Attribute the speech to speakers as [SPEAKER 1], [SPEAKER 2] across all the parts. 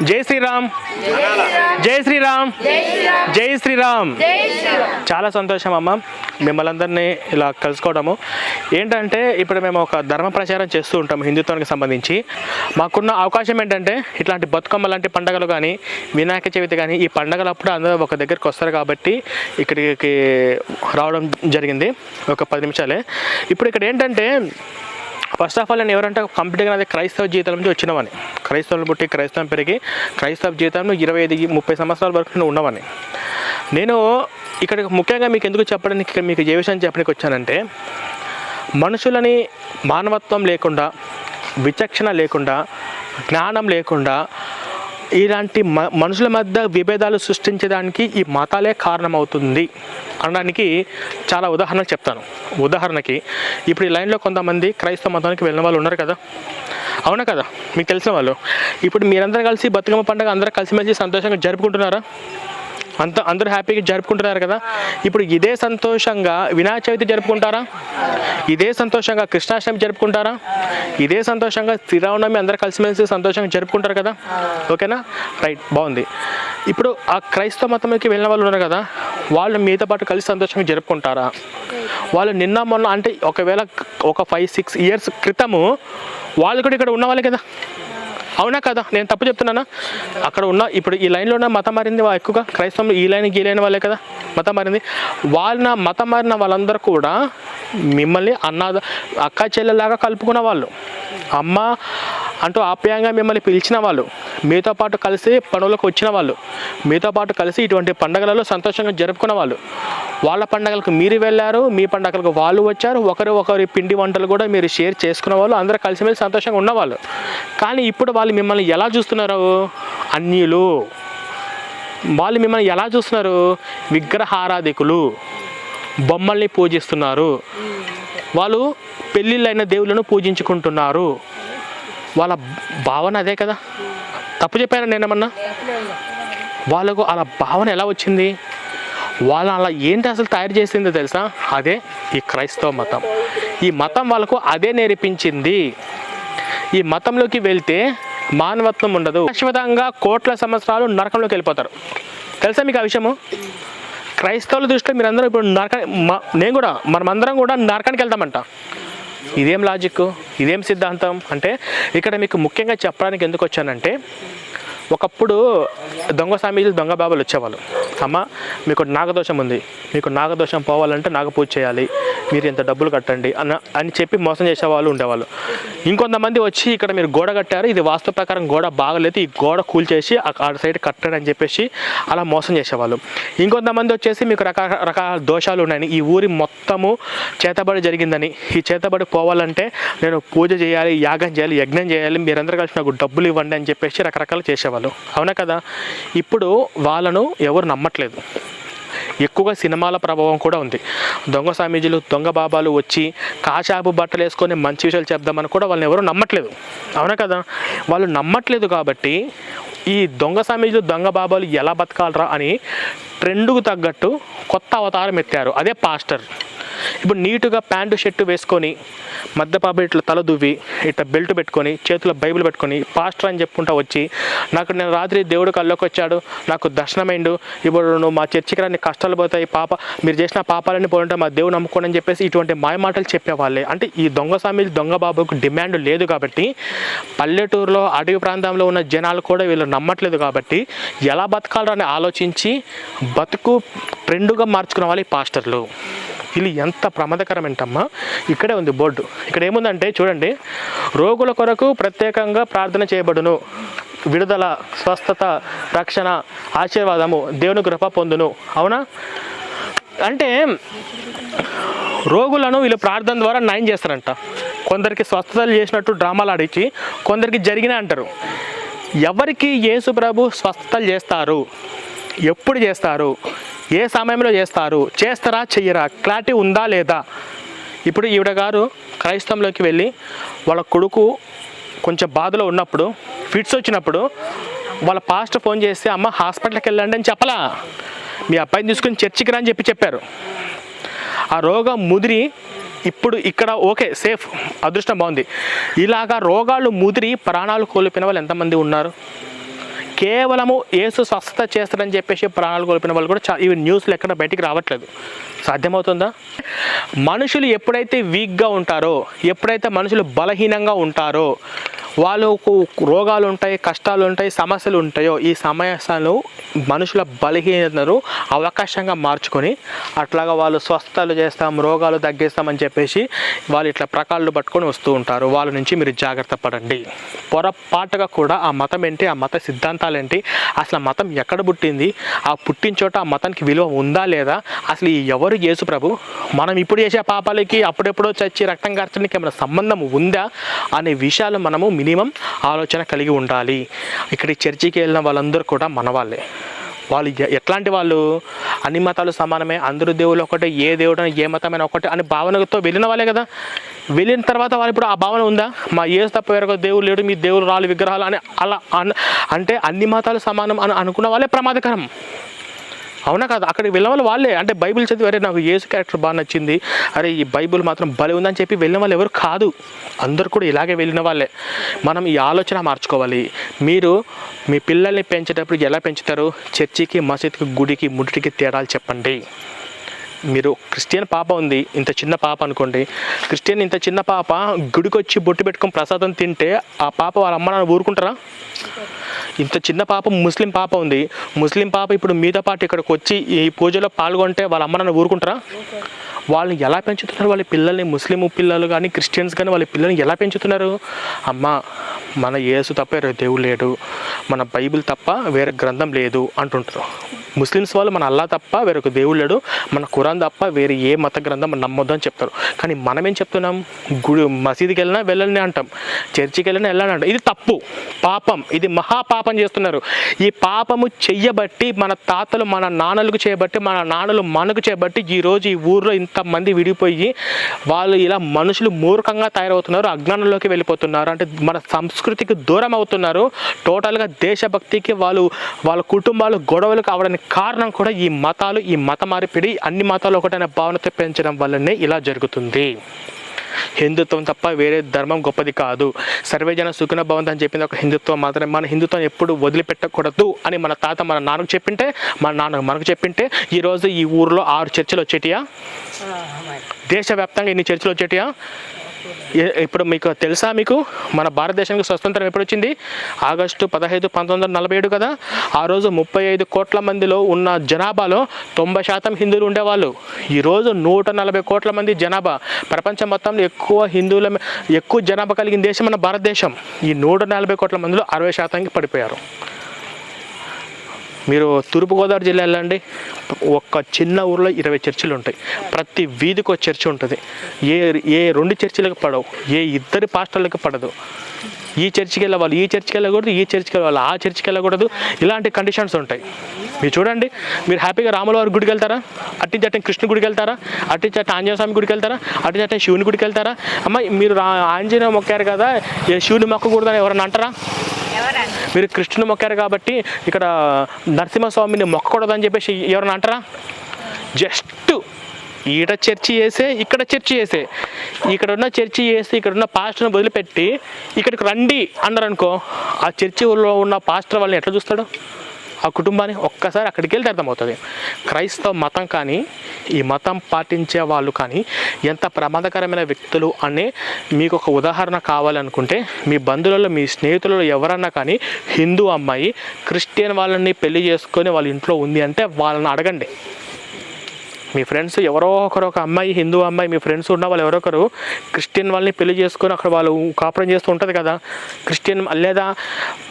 [SPEAKER 1] జై శ్రీరామ్, జై శ్రీరామ్, జై శ్రీరామ్. చాలా సంతోషం అమ్మ మిమ్మల్ని అందరినీ ఇలా కలుసుకోవడము. ఏంటంటే ఇప్పుడు మేము ఒక ధర్మ ప్రచారం చేస్తూ ఉంటాము హిందుత్వానికి సంబంధించి. మాకున్న అవకాశం ఏంటంటే ఇట్లాంటి బతుకమ్మ లాంటి పండుగలు కానీ, వినాయక చవితి కానీ, ఈ పండుగలప్పుడు అందరూ ఒక దగ్గరికి వస్తారు కాబట్టి ఇక్కడికి రావడం జరిగింది. ఒక 10 నిమిషాలే. ఇప్పుడు ఇక్కడ ఏంటంటే ఫస్ట్ ఆఫ్ ఆల్ నేను ఎవరంటే కంప్లీట్గా అదే క్రైస్తవ జీవితం నుంచి వచ్చినవాడిని. క్రైస్తవులు పుట్టి క్రైస్తవం పెరిగి క్రైస్తవ జీవితంలో 25-30 సంవత్సరాల వరకు నేను ఉన్నవాడిని. నేను ఇక్కడ ముఖ్యంగా మీకు ఎందుకు చెప్పడానికి, మీకు ఏ విషయం చెప్పడానికి వచ్చానంటే, మనుషులని మానవత్వం లేకుండా, విచక్షణ లేకుండా, జ్ఞానం లేకుండా ఇలాంటి మనుషుల మధ్య విభేదాలు సృష్టించడానికి ఈ మతాలే కారణమవుతుంది అనడానికి చాలా ఉదాహరణలు చెప్తాను. ఉదాహరణకి ఇప్పుడు ఈ లైన్లో కొంతమంది క్రైస్తవ మతానికి వెళ్ళిన వాళ్ళు ఉన్నారు కదా, అవునా కదా, మీకు తెలిసిన వాళ్ళు. ఇప్పుడు మీరందరూ కలిసి బతుకమ్మ పండుగ అందరూ కలిసిమెలిసి సంతోషంగా జరుపుకుంటున్నారా? అందరూ హ్యాపీగా జరుపుకుంటున్నారు కదా. ఇప్పుడు ఇదే సంతోషంగా వినాయక చవితి జరుపుకుంటారా? ఇదే సంతోషంగా కృష్ణాష్టమి జరుపుకుంటారా? ఇదే సంతోషంగా శ్రీరామనవమి అందరూ కలిసిమెలిసి సంతోషంగా జరుపుకుంటారు కదా. ఓకేనా, రైట్, బాగుంది. ఇప్పుడు ఆ క్రైస్తవ మతంలోకి వెళ్ళిన వాళ్ళు ఉన్నారు కదా, వాళ్ళు మీతో పాటు కలిసి సంతోషంగా జరుపుకుంటారా? వాళ్ళు నిన్న మొన్న అంటే ఒకవేళ ఒక 5-6 ఇయర్స్ క్రితము వాళ్ళు కూడా ఇక్కడ ఉన్నవాళ్ళే కదా, అవునా కదా, నేను తప్పు చెప్తున్నానా? అక్కడ ఉన్న ఇప్పుడు ఈ లైన్లో ఉన్న మతం మారింది ఎక్కువగా, క్రైస్తవులు ఈ లైన్ వాళ్ళే కదా మతం మారింది. మతం మారిన వాళ్ళందరూ కూడా మిమ్మల్ని అక్క చెల్లెలాగా కలుపుకున్న వాళ్ళు, అమ్మ అంటూ ఆప్యాయంగా మిమ్మల్ని పిలిచిన వాళ్ళు, మీతో పాటు కలిసి పనులకు వచ్చిన వాళ్ళు, మీతో పాటు కలిసి ఇటువంటి పండుగలలో సంతోషంగా జరుపుకున్న వాళ్ళు. వాళ్ళ పండుగలకు మీరు వెళ్ళారు, మీ పండుగలకు వాళ్ళు వచ్చారు, ఒకరి పిండి వంటలు కూడా మీరు షేర్ చేసుకున్న వాళ్ళు, అందరూ కలిసిమెలిసి సంతోషంగా ఉన్నవాళ్ళు. కానీ ఇప్పుడు వాళ్ళు మిమ్మల్ని ఎలా చూస్తున్నారు? అన్యులు. వాళ్ళు మిమ్మల్ని ఎలా చూస్తున్నారు? విగ్రహారాధికులు, బొమ్మల్ని పూజిస్తున్నారు. వాళ్ళు పెళ్ళిళ్ళైన దేవుళ్ళను పూజించుకుంటున్నారు. వాళ్ళ భావన అదే కదా. తప్పు చెప్పాను నేనేమన్నా? వాళ్ళకు అలా భావన ఎలా వచ్చింది? వాళ్ళు అలా ఏంటి అసలు తయారు చేసిందో తెలుసా? అదే ఈ క్రైస్తవ మతం. ఈ మతం వాళ్ళకు అదే నేర్పించింది. ఈ మతంలోకి వెళ్తే మానవత్వం ఉండదు, శాశ్వతంగా కోట్ల సంవత్సరాలు నరకంలోకి వెళ్ళిపోతారు. తెలుసా మీకు ఆ విషయము? క్రైస్తవుల దృష్టిలో మీరందరూ ఇప్పుడు నేను కూడా మనమందరం కూడా నరకానికి వెళ్తామంట. ఇదేం లాజిక్, ఇదేం సిద్ధాంతం అంటే ఇక్కడ మీకు ముఖ్యంగా చెప్పడానికి ఎందుకు వచ్చానంటే, ఒకప్పుడు దొంగ స్వామీజీలు దొంగ బాబాలు వచ్చేవాళ్ళు. అమ్మ మీకు నాగదోషం ఉంది, మీకు నాగదోషం పోవాలంటే నాగపూజ చేయాలి, మీరు ఇంత డబ్బులు కట్టండి అని చెప్పి మోసం చేసేవాళ్ళు ఉండేవాళ్ళు. ఇంకొంతమంది వచ్చి ఇక్కడ మీరు గోడ కట్టారు, ఇది వాస్తు ప్రకారం గోడ బాగలేదు, ఈ గోడ కూల్చేసి ఆ సైడ్ కట్టండి అని చెప్పేసి అలా మోసం చేసేవాళ్ళు. ఇంకొంతమంది వచ్చేసి మీకు రకరకాల దోషాలు ఉన్నాయని, ఈ ఊరి మొత్తము చేతబడి జరిగిందని, ఈ చేతబడి పోవాలంటే నేను పూజ చేయాలి, యాగం చేయాలి, యజ్ఞం చేయాలి, మీరందరూ కలిసి నాకు డబ్బులు ఇవ్వండి అని చెప్పేసి రకరకాలు చేసేవాళ్ళు. అవునా కదా. ఇప్పుడు వాళ్ళను ఎవరు నమ్మట్లేదు. ఎక్కువగా సినిమాల ప్రభావం కూడా ఉంది. దొంగ స్వామీజీలు దొంగ బాబాలు వచ్చి కాషాపు బట్టలు వేసుకొని మంచి విషయాలు చెప్దామని కూడా వాళ్ళని ఎవరు నమ్మట్లేదు. అవునా కదా. వాళ్ళు నమ్మట్లేదు కాబట్టి ఈ దొంగ స్వామీజీలు దొంగ బాబాలు ఎలా బతకాలరా అని ట్రెండ్కు తగ్గట్టు కొత్త అవతారం ఎత్తారు. అదే పాస్టర్. ఇప్పుడు నీటుగా ప్యాంటు షర్టు వేసుకొని మధ్యపాప ఇట్లా తల దువ్వి ఇట్లా బెల్ట్ పెట్టుకొని చేతిలో బైబిల్ పెట్టుకొని పాస్టర్ అని చెప్పుకుంటా వచ్చి, నేను రాత్రి దేవుడు కల్లోకి వచ్చాడు, నాకు దర్శనమైండు, ఇప్పుడు నువ్వు మా చర్చికి రాని కష్టాలు పోతాయి, మీరు చేసిన పాపాలన్నీ పోతుంటే మా దేవుడు నమ్ముకోండి అని చెప్పేసి ఇటువంటి మాయమాటలు చెప్పేవాళ్ళే. అంటే ఈ దొంగ స్వామిలు దొంగ బాబుకు డిమాండ్ లేదు కాబట్టి, పల్లెటూరులో అడవి ప్రాంతంలో ఉన్న జనాలు కూడా వీళ్ళు నమ్మట్లేదు కాబట్టి ఎలా బతకాలని ఆలోచించి బతుకు ట్రెండుగా మార్చుకున్న వాళ్ళు ఈ పాస్టర్లు. వీళ్ళు ఎంత ప్రమాదకరం ఏంటమ్మా. ఇక్కడే ఉంది బోర్డు. ఇక్కడ ఏముందంటే చూడండి, రోగుల కొరకు ప్రత్యేకంగా ప్రార్థన చేయబడును, విడుదల, స్వస్థత, రక్షణ, ఆశీర్వాదము, దేవుని కృప పొందును. అవునా? అంటే రోగులను వీళ్ళు ప్రార్థన ద్వారా నయం చేస్తారంట. కొందరికి స్వస్థతలు చేసినట్టు డ్రామాలు ఆడించి కొందరికి జరిగినా అంటారు. ఎవరికి యేసు ప్రభు స్వస్థతలు చేస్తారు, ఎప్పుడు చేస్తారు, ఏ సమయంలో చేస్తారు, చేస్తారా చెయ్యరా, క్లారిటీ ఉందా లేదా? ఇప్పుడు ఈవిడ గారు క్రైస్తవంలోకి వెళ్ళి వాళ్ళ కొడుకు కొంచెం బాధలో ఉన్నప్పుడు, ఫిట్స్ వచ్చినప్పుడు వాళ్ళ పాస్టర్ ఫోన్ చేస్తే అమ్మ హాస్పిటల్కి వెళ్ళండి అని చెప్పలా, మీ అబ్బాయిని తీసుకుని చర్చికి రా అని చెప్పారు. ఆ రోగం ముదిరి ఇప్పుడు ఇక్కడ ఓకే సేఫ్, అదృష్టం బాగుంది. ఇలాగా రోగాలు ముదిరి ప్రాణాలు కోల్పోయిన వాళ్ళు ఎంతమంది ఉన్నారు? కేవలము యేసు స్వస్థత చేస్తాడని చెప్పేసి ప్రాణాలు కోల్పోయిన వాళ్ళు కూడా ఇవి న్యూస్లు ఎక్కడ బయటికి రావట్లేదు. సాధ్యమవుతుందా? మనుషులు ఎప్పుడైతే వీక్గా ఉంటారో, ఎప్పుడైతే మనుషులు బలహీనంగా ఉంటారో, వాళ్ళకు రోగాలు ఉంటాయి, కష్టాలు ఉంటాయి, సమస్యలు ఉంటాయో, ఈ సమస్యలు మనుషుల బలహీనతను అవకాశంగా మార్చుకొని అట్లాగా వాళ్ళు స్వస్థతలు చేస్తాం, రోగాలు తగ్గిస్తామని చెప్పేసి వాళ్ళు ఇట్లా ప్రకాళ్ళు పట్టుకొని వస్తూ ఉంటారు. వాళ్ళ నుంచి మీరు జాగ్రత్త పడండి. పొరపాటుగా కూడా ఆ మతం ఏంటి, ఆ మత సిద్ధాంతాలు ఏంటి, అసలు ఆ మతం ఎక్కడ పుట్టింది, ఆ పుట్టిన చోట ఆ మతానికి విలువ ఉందా లేదా, అసలు ఎవరు యేసు ప్రభు, మనం ఇప్పుడు చేసే పాపాలకి అప్పుడెప్పుడో చచ్చి రక్తం కార్చడానికి ఏమైనా సంబంధం ఉందా అనే విషయాలు మనము మినిమం ఆలోచన కలిగి ఉండాలి. ఇక్కడికి చర్చికి వెళ్ళిన వాళ్ళందరూ కూడా మన వాళ్ళే. వాళ్ళు ఎట్లాంటి వాళ్ళు? అన్ని మతాలు సమానమే, అందరూ దేవుళ్ళు ఒకటే, ఏ దేవుడు ఏ మతమైనా ఒకటే అని భావనతో వెళ్ళిన వాళ్ళే కదా. వెళ్ళిన తర్వాత వాళ్ళు ఇప్పుడు ఆ భావన ఉందా, మా యేసు తప్ప వేరొక దేవుడు లేడు, మీ దేవుడు రాళ్ళు విగ్రహాలు అని అలా అంటే అన్ని మతాలు సమానం అని అనుకున్న వాళ్ళే ప్రమాదకరం. అవునా కాదు? అక్కడికి వెళ్ళిన వాళ్ళే. అంటే బైబిల్ చదివి అరే నాకు యేసు క్యారెక్టర్ బాగా నచ్చింది, అరే ఈ బైబిల్ మాత్రం భలే ఉందని చెప్పి వెళ్ళిన వాళ్ళు ఎవరు కాదు. అందరూ కూడా ఇలాగే వెళ్ళిన వాళ్ళే. మనం ఈ ఆలోచన మార్చుకోవాలి. మీరు మీ పిల్లల్ని పెంచేటప్పుడు ఎలా పెంచుతారు? చర్చికి, మసీద్కి, గుడికి, ముడికి తేడాలు చెప్పండి. మీరు క్రిస్టియన్ పాప ఉంది, ఇంత చిన్న పాప అనుకోండి, క్రిస్టియన్ ఇంత చిన్న పాప గుడికి వచ్చి బొట్టు పెట్టుకొని ప్రసాదం తింటే ఆ పాప వాళ్ళ అమ్మ నాన్న ఊరుకుంటారా? ఇంత చిన్న పాప ముస్లిం పాప ఉంది, ముస్లిం పాప ఇప్పుడు మీతో పాటు ఇక్కడికి వచ్చి ఈ పూజలో పాల్గొంటే వాళ్ళ అమ్మ నాన్న ఊరుకుంటారా? వాళ్ళని ఎలా పెంచుతున్నారు? వాళ్ళ పిల్లల్ని, ముస్లిం పిల్లలు కానీ క్రిస్టియన్స్ కానీ వాళ్ళ పిల్లల్ని ఎలా పెంచుతున్నారు? అమ్మ మన యేసు తప్ప వేరే దేవుడు లేడు, మన బైబిల్ తప్ప వేరే గ్రంథం లేదు అంటుంటారు. ముస్లిమ్స్ వాళ్ళు మన అల్లా తప్ప వేరొక దేవుడు లేడు, మన ఖురాన్ తప్ప వేరే ఏ మత గ్రంథం నమ్మొద్దు అని చెప్తారు. కానీ మనం ఏం చెప్తున్నాం? గుడి మసీదుకి వెళ్ళినా వెళ్ళని అంటాం, చర్చికి వెళ్ళినా వెళ్ళని అంటాం. ఇది తప్పు, పాపం, ఇది మహాపాపం చేస్తున్నారు. ఈ పాపము చెయ్యబట్టి మన తాతలు మన నాన్నలకు చేయబట్టి, మన నాన్నలు మనకు చేయబట్టి ఈరోజు ఈ ఊర్లో ఇంతమంది విడిపోయి వాళ్ళు ఇలా మనుషులు మూర్ఖంగా తయారవుతున్నారు, అజ్ఞానంలోకి వెళ్ళిపోతున్నారు. అంటే మన సంస్కృతికి దూరం అవుతున్నారు. టోటల్గా దేశభక్తికి వాళ్ళ కుటుంబాలు గొడవలు కావడానికి కారణం కూడా ఈ మతాలు, ఈ మత మార్పిడి, అన్ని మతాలు ఒకటైన భావనతో పెంచడం వల్లనే ఇలా జరుగుతుంది. హిందుత్వం తప్ప వేరే ధర్మం గొప్పది కాదు. సర్వేజన సుఖిన భవంతు అని చెప్పింది ఒక హిందుత్వం మాత్రమే. మన హిందుత్వం ఎప్పుడు వదిలిపెట్టకూడదు అని మన తాత మన నాన్నకు చెప్పింటే, మన నాన్న మనకు చెప్పింటే ఈరోజు ఈ ఊరిలో 6 చర్చిలు వచ్చేటియా? దేశవ్యాప్తంగా ఇన్ని చర్చిలు వచ్చేటియా? ఇప్పుడు మీకు తెలుసా? మీకు మన భారతదేశానికి స్వతంత్రం ఎప్పుడు వచ్చింది? ఆగస్టు 15, 1947 కదా. ఆ రోజు 35 కోట్ల మందిలో ఉన్న జనాభాలో 90% హిందువులు ఉండేవాళ్ళు. ఈరోజు 140 కోట్ల మంది జనాభా. ప్రపంచం మొత్తంలో ఎక్కువ జనాభా కలిగిన దేశం మన భారతదేశం. ఈ 140 కోట్ల మందిలో 60%కి పడిపోయారు. మీరు తూర్పుగోదావరి జిల్లా వెళ్ళండి, ఒక్క చిన్న ఊరిలో 20 చర్చిలు ఉంటాయి. ప్రతి వీధికి ఒక చర్చి ఉంటుంది. ఏ 2 చర్చిలకు పడవు, ఏ 2 పాస్టర్లకు పడదు. ఈ చర్చికి వెళ్ళవాలి, ఈ చర్చికి వెళ్ళకూడదు, ఈ చర్చికి వెళ్ళాలి, ఆ చర్చికి వెళ్ళకూడదు. ఇలాంటి కండిషన్స్ ఉంటాయి. మీరు చూడండి, మీరు హ్యాపీగా రాములవారి గుడికి వెళ్తారా? అట్టి చట్టం కృష్ణ గుడికి వెళ్తారా? అట్టి చట్టం ఆంజనేయ స్వామి గుడికి వెళ్తారా? అట్టి చట్టం శివుని గుడికి వెళ్తారా? అమ్మ మీరు ఆంజనేయ మొక్కారు కదా, శివుని మొక్కకూడదని ఎవరన్నా అంటారా? మీరు కృష్ణుని మొక్కారు కాబట్టి ఇక్కడ నరసింహస్వామిని మొక్కకూడదని చెప్పేసి ఎవరన్నా అంటారా? జస్ట్ ఈడ చర్చి చేసే, ఇక్కడ చర్చి చేసే, ఇక్కడ ఉన్న చర్చి చేసి ఇక్కడ ఉన్న పాస్టర్ని వదిలిపెట్టి ఇక్కడికి రండి అన్నారు అనుకో, ఆ చర్చిలో ఉన్న పాస్టర్ వాళ్ళని ఎట్లా చూస్తాడు? ఆ కుటుంబాన్ని ఒక్కసారి అక్కడికి వెళ్తే అర్థమవుతుంది. క్రైస్తవ మతం కానీ, ఈ మతం పాటించే వాళ్ళు కానీ ఎంత ప్రమాదకరమైన వ్యక్తులు అనే మీకు ఒక ఉదాహరణ కావాలనుకుంటే, మీ బంధువులలో, మీ స్నేహితులలో ఎవరన్నా కానీ హిందూ అమ్మాయి క్రిస్టియన్ వాళ్ళని పెళ్లి చేసుకొని వాళ్ళ ఇంట్లో ఉంది అంటే వాళ్ళని అడగండి. మీ ఫ్రెండ్స్ ఎవరో ఒకరు, ఒక అమ్మాయి హిందూ అమ్మాయి మీ ఫ్రెండ్స్ ఉన్న వాళ్ళు ఎవరో ఒకరు క్రిస్టియన్ వాళ్ళని పెళ్లి చేసుకొని అక్కడ వాళ్ళు కాపురం చేస్తూ ఉంటుంది కదా. క్రిస్టియన్ లేదా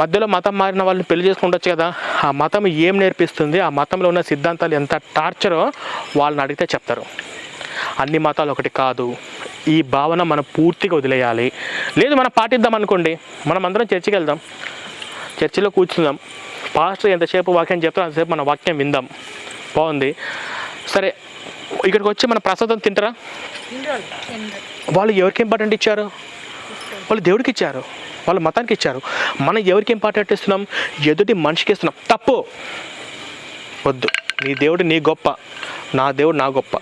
[SPEAKER 1] మధ్యలో మతం మారిన వాళ్ళని పెళ్లి చేసుకుంటొచ్చు కదా. ఆ మతం ఏం నేర్పిస్తుంది, ఆ మతంలో ఉన్న సిద్ధాంతాలు ఎంత టార్చరో వాళ్ళని అడిగితే చెప్తారు. అన్ని మతాలు ఒకటి కాదు. ఈ భావన మనం పూర్తిగా వదిలేయాలి. లేదు మనం పాటిద్దాం అనుకోండి, మనం అందరం చర్చికి వెళ్దాం, చర్చిలో కూర్చుందాం, పాస్టర్ ఎంతసేపు వాక్యం చెప్తారో అంతసేపు మన వాక్యం విందాం, బాగుంది. సరే, ఇక్కడికి వచ్చి మన ప్రసాదం తింటారా? వాళ్ళు ఎవరికి ఇంపార్టెంట్ ఇచ్చారు? వాళ్ళు దేవుడికి ఇచ్చారు, వాళ్ళ మతానికి ఇచ్చారు. మనం ఎవరికి ఇంపార్టెంట్ ఇస్తున్నాం? ఎదుటి మనిషికి ఇస్తున్నాం. తప్పు, వద్దు. నీ దేవుడు నీ గొప్ప, నా దేవుడు నా గొప్ప.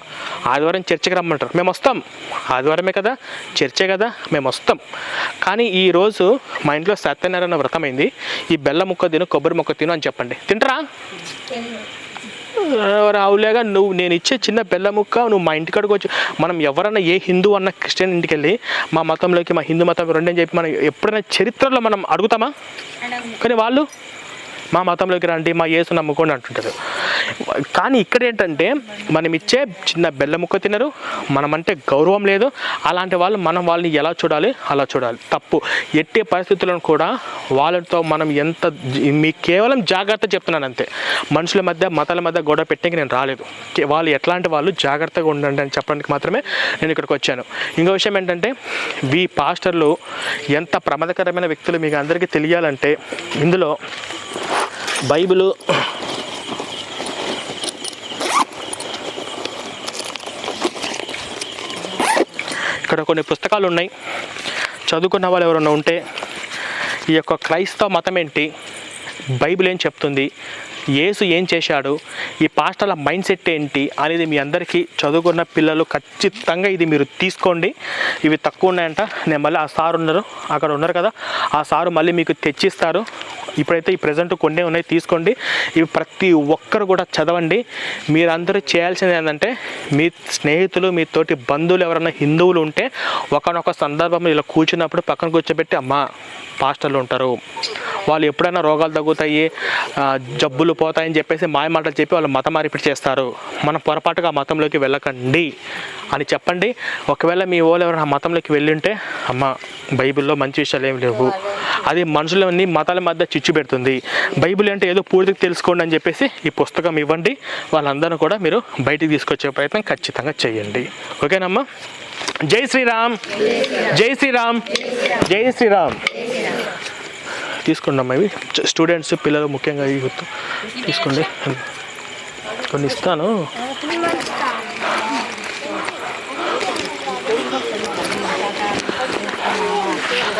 [SPEAKER 1] ఆదివారం చర్చికి రమ్మంటారు, మేము వస్తాం. ఆదివారమే కదా, చర్చే కదా, మేము వస్తాం. కానీ ఈరోజు మా ఇంట్లో సత్యనారాయణ వ్రతం అయింది, ఈ బెల్ల ముక్క తిను, కొబ్బరి ముక్క తిను అని చెప్పండి. తింటరా? రావులేగా నువ్వు నేను ఇచ్చే చిన్న బెల్ల ముక్క నువ్వు మా ఇంటికాడికి వచ్చి, మనం ఎవరన్నా ఏ హిందూ అన్న క్రిస్టియన్ ఇంటికి వెళ్ళి మా మతంలోకి, మా హిందూ మతం రెండని చెప్పి మనం ఎప్పుడైనా చరిత్రలో మనం అడుగుతామా? కానీ వాళ్ళు మా మతంలోకి రండి, మా యేసు నమ్ముకోండి అంటుంటారు. కానీ ఇక్కడ ఏంటంటే మనం ఇచ్చే చిన్న బెల్ల ముక్క తినరు, మనమంటే గౌరవం లేదు. అలాంటి వాళ్ళు మనం వాళ్ళని ఎలా చూడాలి అలా చూడాలి, తప్పు. ఎట్టి పరిస్థితులను కూడా వాళ్ళతో మనం ఎంత, మీకు కేవలం జాగ్రత్త చెప్తున్నాను అంతే. మనుషుల మధ్య మతాల మధ్య గొడవ పెట్టేకి నేను రాలేదు. వాళ్ళు ఎట్లాంటి వాళ్ళు జాగ్రత్తగా ఉండండి అని చెప్పడానికి మాత్రమే నేను ఇక్కడికి వచ్చాను. ఇంకో విషయం ఏంటంటే ఈ పాస్టర్లు ఎంత ప్రమాదకరమైన వ్యక్తులు మీకు అందరికీ తెలియాలంటే, ఇందులో బైబిలు, ఇక్కడ కొన్ని పుస్తకాలు ఉన్నాయి. చదువుకున్న వాళ్ళు ఎవరైనా ఉంటే ఈ యొక్క క్రైస్తవ మతం ఏంటి, బైబిల్ ఏం చెప్తుంది, యేసు ఏం చేశాడు, ఈ పాస్టర్ల మైండ్ సెట్ ఏంటి అనేది మీ అందరికీ చదువుకున్న పిల్లలు ఖచ్చితంగా ఇది మీరు తీసుకోండి. ఇవి తక్కువ ఉన్నాయంట, నేను మళ్ళీ ఆ సార్ ఉన్నారు అక్కడ ఉన్నారు కదా, ఆ సారు మళ్ళీ మీకు తెచ్చిస్తారు. ఇప్పుడైతే ఈ ప్రజెంట్ కొన్ని ఉన్నాయి, తీసుకోండి. ఇవి ప్రతి ఒక్కరు కూడా చదవండి. మీరందరూ చేయాల్సింది ఏంటంటే, మీ స్నేహితులు, మీ తోటి బంధువులు ఎవరైనా హిందువులు ఉంటే ఒకనొక సందర్భంలో ఇలా కూర్చున్నప్పుడు పక్కన కూర్చోబెట్టి, అమ్మ పాస్టర్లు ఉంటారు, వాళ్ళు ఎప్పుడైనా రోగాలు తగ్గుతాయి, జబ్బులు పోతాయని చెప్పేసి మాయమాటలు చెప్పి వాళ్ళు మత మార్పిడి చేస్తారు, మనం పొరపాటుగా ఆ మతంలోకి వెళ్ళకండి అని చెప్పండి. ఒకవేళ మీ వాళ్ళు ఎవరైనా మతంలోకి వెళ్ళింటే, అమ్మ బైబిల్లో మంచి విషయాలు ఏమి లేవు, అది మనుషులని మతాల మధ్య చిచ్చు పెడుతుంది, బైబిల్ అంటే ఏదో పూర్తిగా తెలుసుకోండి అని చెప్పేసి ఈ పుస్తకం ఇవ్వండి. వాళ్ళందరూ కూడా మీరు బయటికి తీసుకొచ్చే ప్రయత్నం ఖచ్చితంగా చేయండి. ఓకేనమ్మా? జై శ్రీరామ్, జై శ్రీరామ్, జై శ్రీరామ్. తీసుకోండి అమ్మా, ఇవి స్టూడెంట్స్, పిల్లలు ముఖ్యంగా ఈ తీసుకోండి. కొన్ని ఇస్తాను.